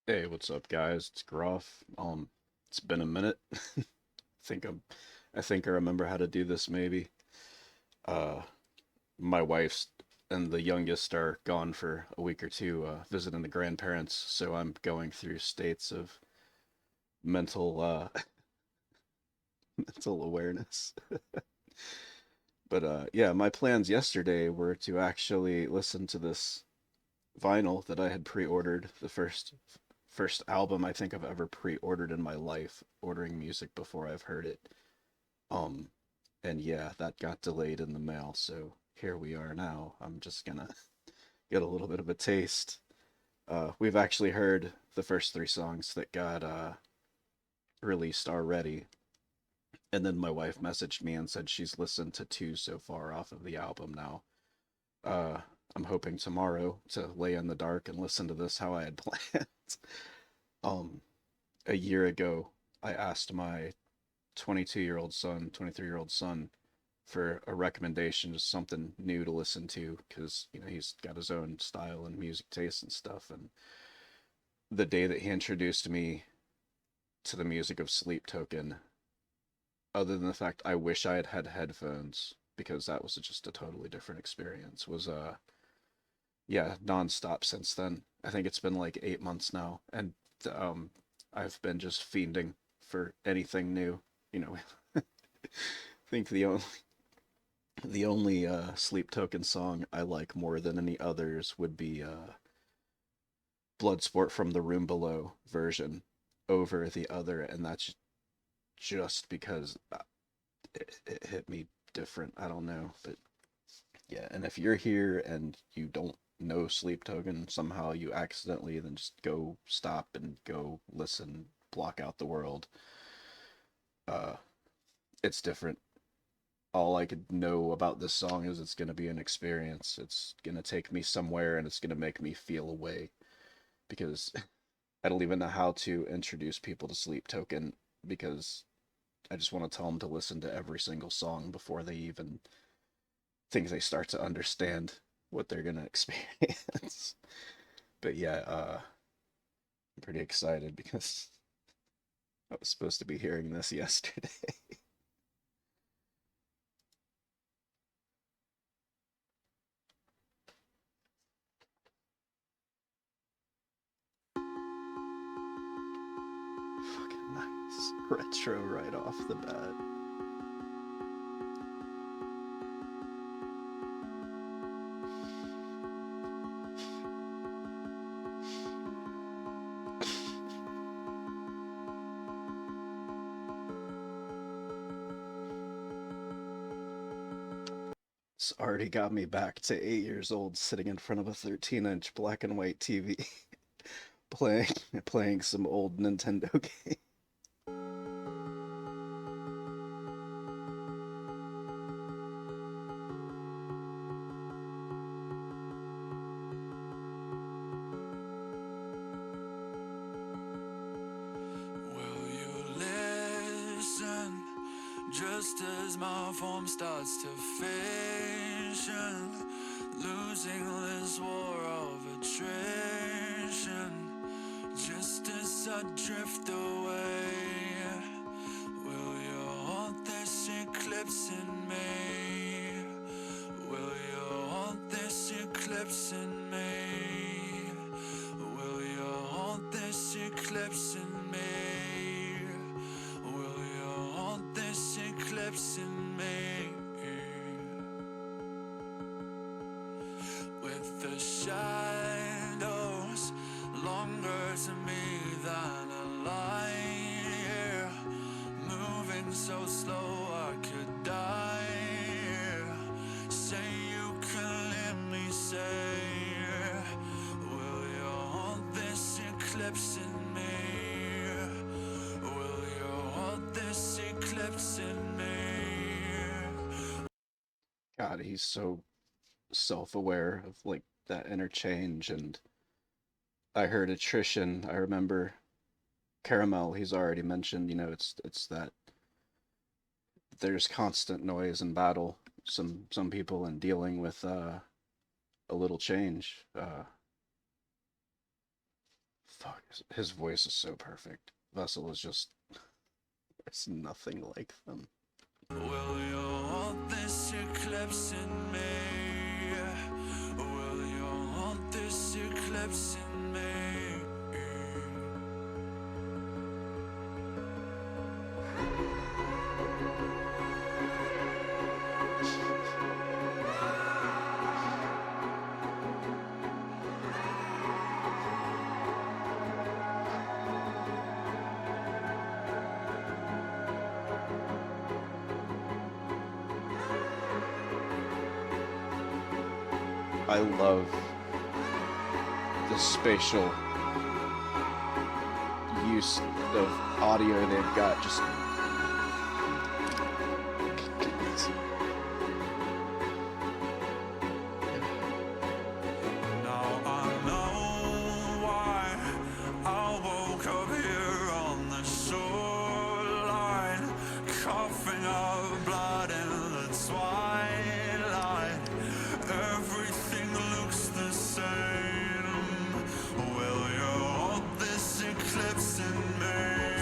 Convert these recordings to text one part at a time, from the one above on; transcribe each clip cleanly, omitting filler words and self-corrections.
Hey, what's up, guys? It's Grauph. It's been a minute. think I'm, I think I remember how to do this maybe. Uh, my wife's and the youngest are gone for a week or two, visiting the grandparents, so I'm going through states of mental, mental awareness. But yeah, my plans yesterday were to actually listen to this vinyl that I had pre-ordered, the first album I think I've ever pre-ordered in my life, ordering music before I've heard it. Um, and yeah, that got delayed in the mail, so here we are now. I'm just gonna get a little bit of a taste. We've actually heard the first three songs that got released already, and then my wife messaged me and said she's listened to two so far off of the album now. Uh, I'm hoping tomorrow to lay in the dark and listen to this how I had planned. um, a year ago, I asked my 22-year-old son, 23-year-old son, for a recommendation, just something new to listen to, because he's got his own style and music taste and stuff. And the day that he introduced me to the music of Sleep Token, other than the fact I wish I had had headphones because that was just a totally different experience, was yeah, nonstop since then. I think it's been like 8 months now, and um I've been just fiending for anything new. You know, I think the only Sleep Token song I like more than any others would be Bloodsport from the Room Below version over the other, and that's just because it hit me different. I don't know, but yeah. And if you're here and you don't know Sleep Token, somehow you accidentally, then just go stop and go listen, block out the world. Uh, it's different. All I could know about this song is it's going to be an experience. It's going to take me somewhere and it's going to make me feel a way because I don't even know how to introduce people to Sleep Token because I just want to tell them to listen to every single song before they even think they start to understand what they're going to experience. But yeah, I'm pretty excited because I was supposed to be hearing this yesterday. Fucking nice. Retro right off the bat. It's already got me back to 8 years old, sitting in front of a 13-inch black and white TV, playing playing some old Nintendo game. Will you listen just as my form starts to fission, losing this war of attrition, just as I drift away? Will you hold this eclipse in me? Will you hold this eclipse in me? Will you hold this eclipse in me? Will you hold this eclipse in me? With the shadows longer to me than a light year, moving so slow I could die. Say you can let me say, will you hold this eclipse in me? Will you hold this eclipse in me? God, he's so self-aware of like that interchange. And I heard attrition. I remember Caramel. He's already mentioned. It's that there's constant noise and battle. Some people in dealing with a little change. fuck, his voice is so perfect. Vessel is just, there's nothing like them. Will you hold this eclipse in me? Will you hold this eclipse in me? I love the spatial use of audio they've got. Just Now I know why I woke up here on the shoreline, coughing up blood in the twilight. Everything looks the same. Will you hold this eclipse in me?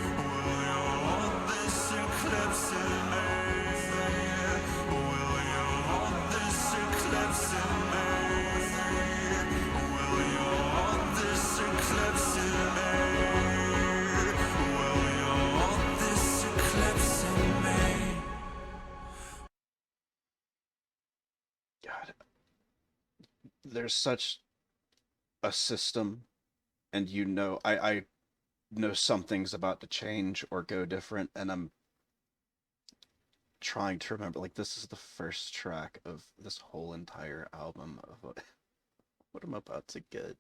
Will you hold this eclipse in me? Will you hold this eclipse in me? Will you hold this eclipse in me? Will you hold this eclipse in me? God, there's such a system, and I know something's about to change or go different, and I'm trying to remember. Like, this is the first track of this whole entire album of what I'm about to get.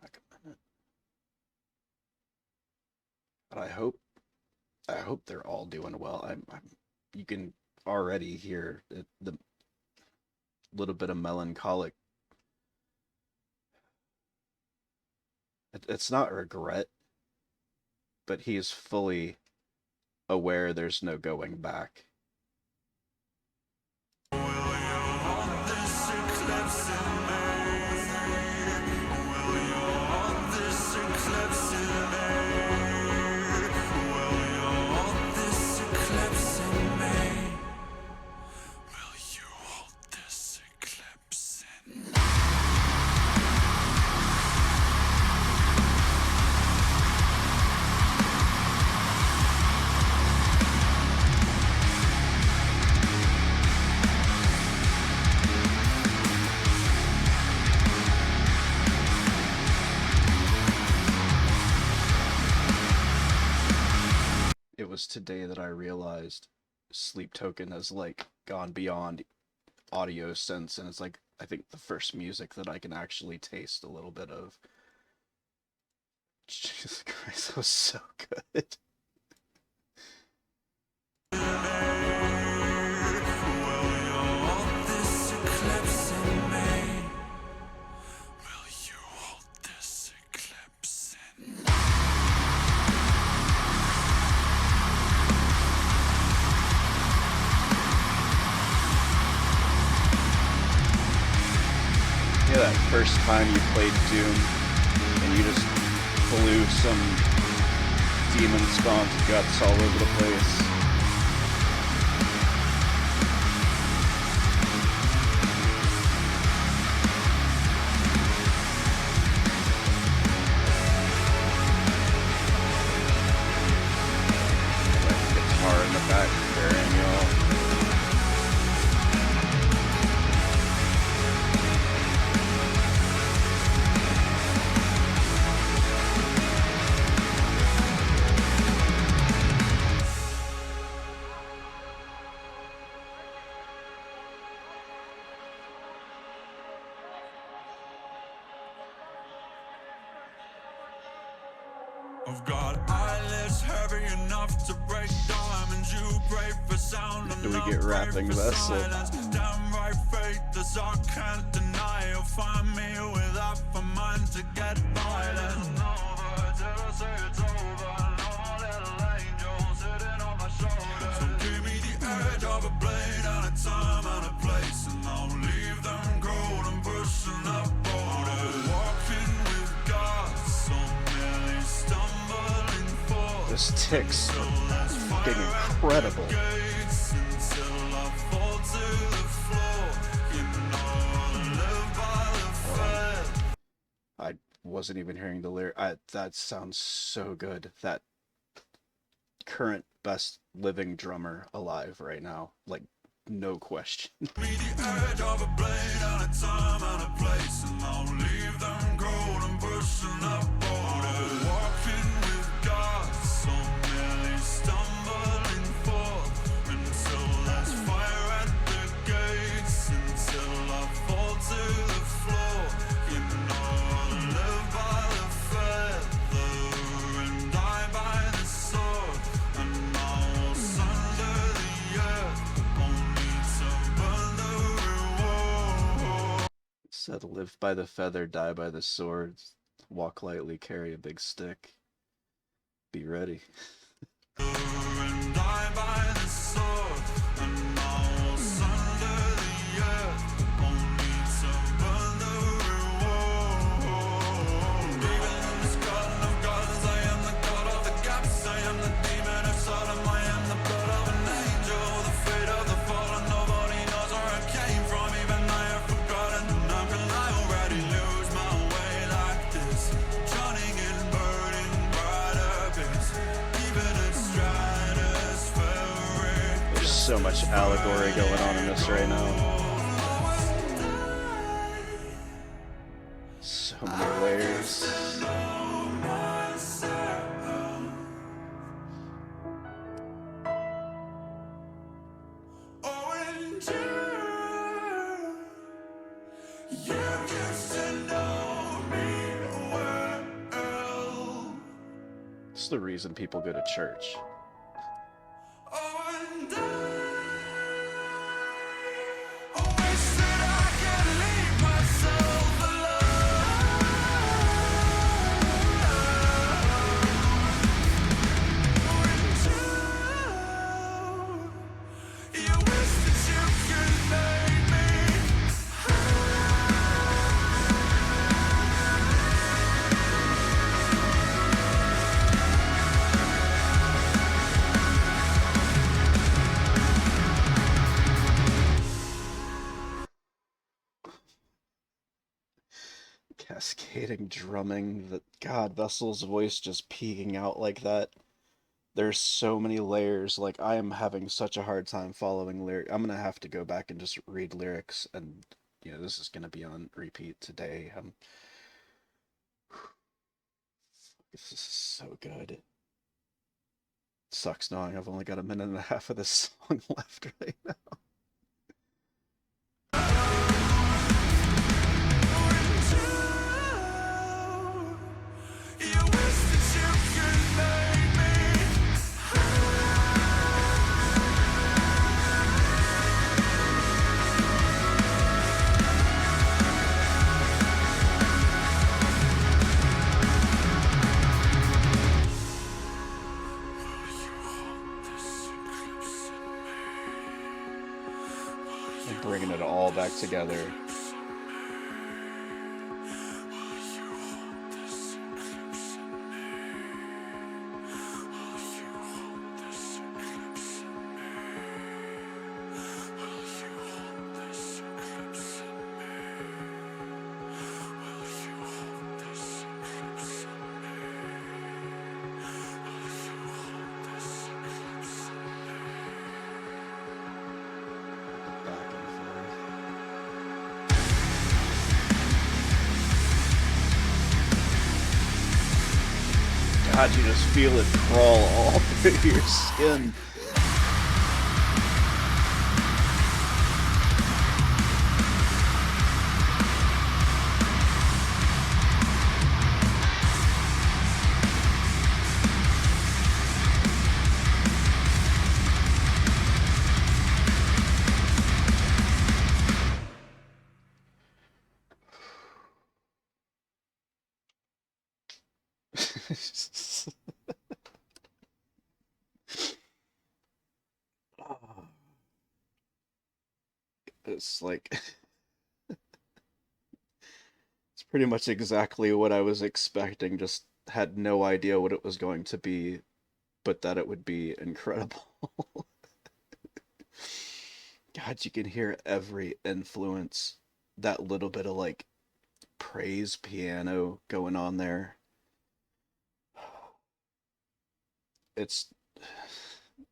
Back a minute. But I hope they're all doing well. You can already hear the little bit of melancholic. It's not regret, but he is fully aware there's no going back. Will you hold this eclipse in me? Will you hold this eclipse in me? Will you hold this eclipse in me? Will you hold this eclipse in me? It was today that I realized Sleep Token has like gone beyond audio sense, and it's like I think the first music that I can actually taste a little bit of. Jesus Christ, that was so good. Will you hold this eclipse in me? Will you hold this eclipse in me? Yeah, that first time you played Doom and you just blew some demon spawn's guts all over the place. That guitar in the back carrying y'all. I've got eyelids heavy enough to break diamonds. You brave for sound Do we enough, get brave rapping for Vessel? silence. Damn right faith as I can't deny. You'll find me with half a mind to get violent. It's over till I say it's over. No little angel sitting on my shoulder. So give me the edge of a blade and those ticks are fucking incredible. gates until I fall to the floor. You know I live by the fed. I wasn't even hearing the lyric. That sounds so good. That current best living drummer alive right now. Like, no question. Me the edge of a blade and a time and a place, and I'll leave them cold and pushing up borders. Walking with God, so merely stumbling forth until there's fire at the gates, until I fall to the floor. You know I live by the feather and die by the sword, and I waltz under the earth, only to burn the reward. Said, live by the feather, die by the sword. Walk lightly, carry a big stick. Be ready. And die by the sword, and I waltz under the earth, only to burn the reward. Even in this garden of gardens, I am the god of the gaps. I am the demon of Sodom. I am the blood of an angel, the fate of the fallen. Nobody knows where I came from, even I have forgotten. How can I already lose my way like this? Drowning in burning bright abyss, even in stratospheric. There's so much allegory going on in this right now. So many layers. Oh, and you used to know me well. It's the reason people go to church. Oh, and I wish that I could leave myself alone. You wish that you could make me. Cascading drumming, that God, Vessel's voice just peeking out like that. There's so many layers. Like, I am having such a hard time following lyric. I'm gonna have to go back and just read lyrics, and this is gonna be on repeat today. This is so good. Sucks knowing I've only got a minute and a half of this song left right now. You wish that you could make me. And bringing it all back together. Back and forth. God, you just feel it crawl all through your skin. It's like it's pretty much exactly what I was expecting, just had no idea what it was going to be. but that it would be incredible. God, you can hear every influence, that little bit of like praise piano going on there. It's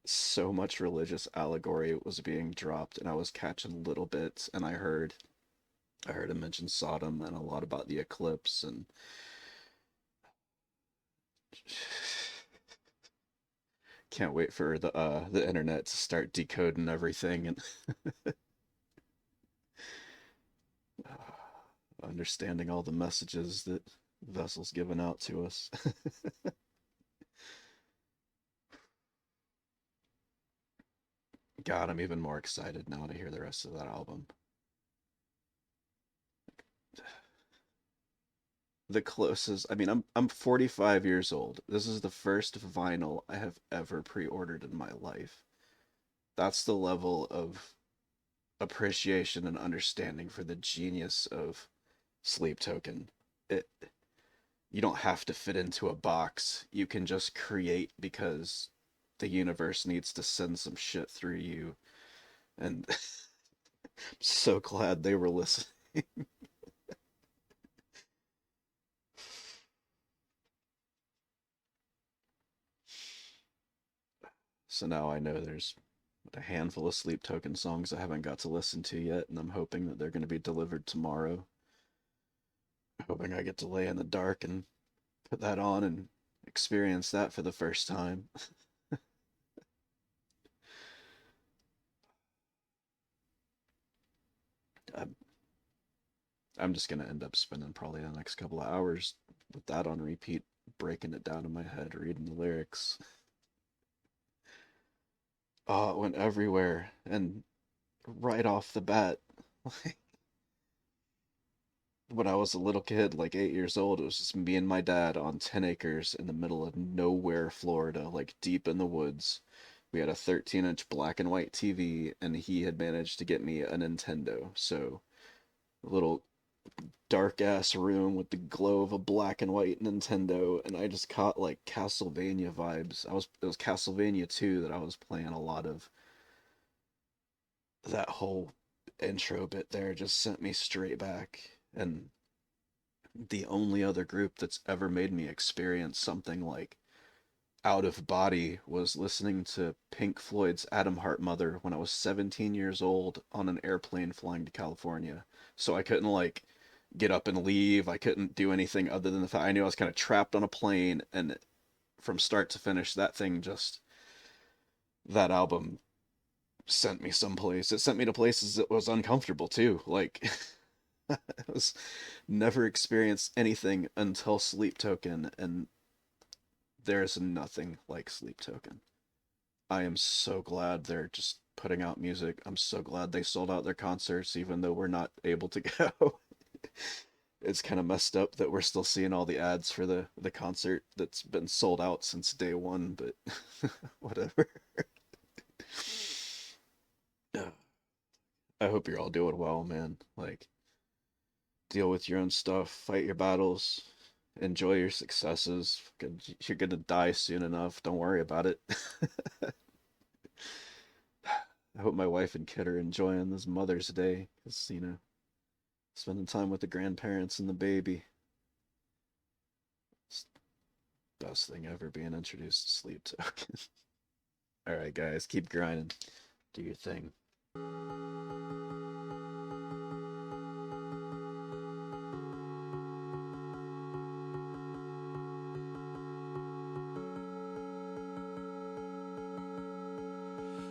so much religious allegory was being dropped, and I was catching little bits, and I heard him mention Sodom and a lot about the eclipse, and can't wait for the internet to start decoding everything and understanding all the messages that Vessel's given out to us. God, I'm even more excited now to hear the rest of that album. The closest, I mean, I'm 45 years old. This is the first vinyl I have ever pre-ordered in my life. That's the level of appreciation and understanding for the genius of Sleep Token. It You don't have to fit into a box. You can just create because the universe needs to send some shit through you. And I'm so glad they were listening. So now I know there's a handful of Sleep Token songs I haven't got to listen to yet, and I'm hoping that they're going to be delivered tomorrow. Hoping I get to lay in the dark and put that on and experience that for the first time. I'm, I'm just going to end up spending probably the next couple of hours with that on repeat, breaking it down in my head, reading the lyrics. Oh, it went everywhere. And right off the bat, when I was a little kid, like 8 years old, it was just me and my dad on 10 acres in the middle of nowhere, Florida, like deep in the woods. We had a 13-inch black and white TV, and he had managed to get me a Nintendo. So, a little dark ass room with the glow of a black and white Nintendo, and I just caught like Castlevania vibes. It was Castlevania 2 that I was playing a lot of. That whole intro bit there just sent me straight back. And the only other group that's ever made me experience something like out of body was listening to Pink Floyd's Adam Hart Mother when I was 17 years old on an airplane flying to California. So I couldn't like get up and leave. I couldn't do anything other than the fact I knew I was kind of trapped on a plane, and from start to finish that album sent me someplace. It sent me to places that was uncomfortable too. Like I was never experienced anything until Sleep Token, and there's nothing like Sleep Token. I am so glad they're just putting out music. I'm so glad they sold out their concerts, even though we're not able to go. It's kind of messed up that we're still seeing all the ads for the concert that's been sold out since day one, but whatever. I hope you're all doing well, man. Like, deal with your own stuff, fight your battles, enjoy your successes. You're gonna die soon enough. Don't worry about it. I hope my wife and kid are enjoying this Mother's Day, because, spending time with the grandparents and the baby. It's the best thing ever being introduced to Sleep Token. All right, guys, keep grinding. Do your thing.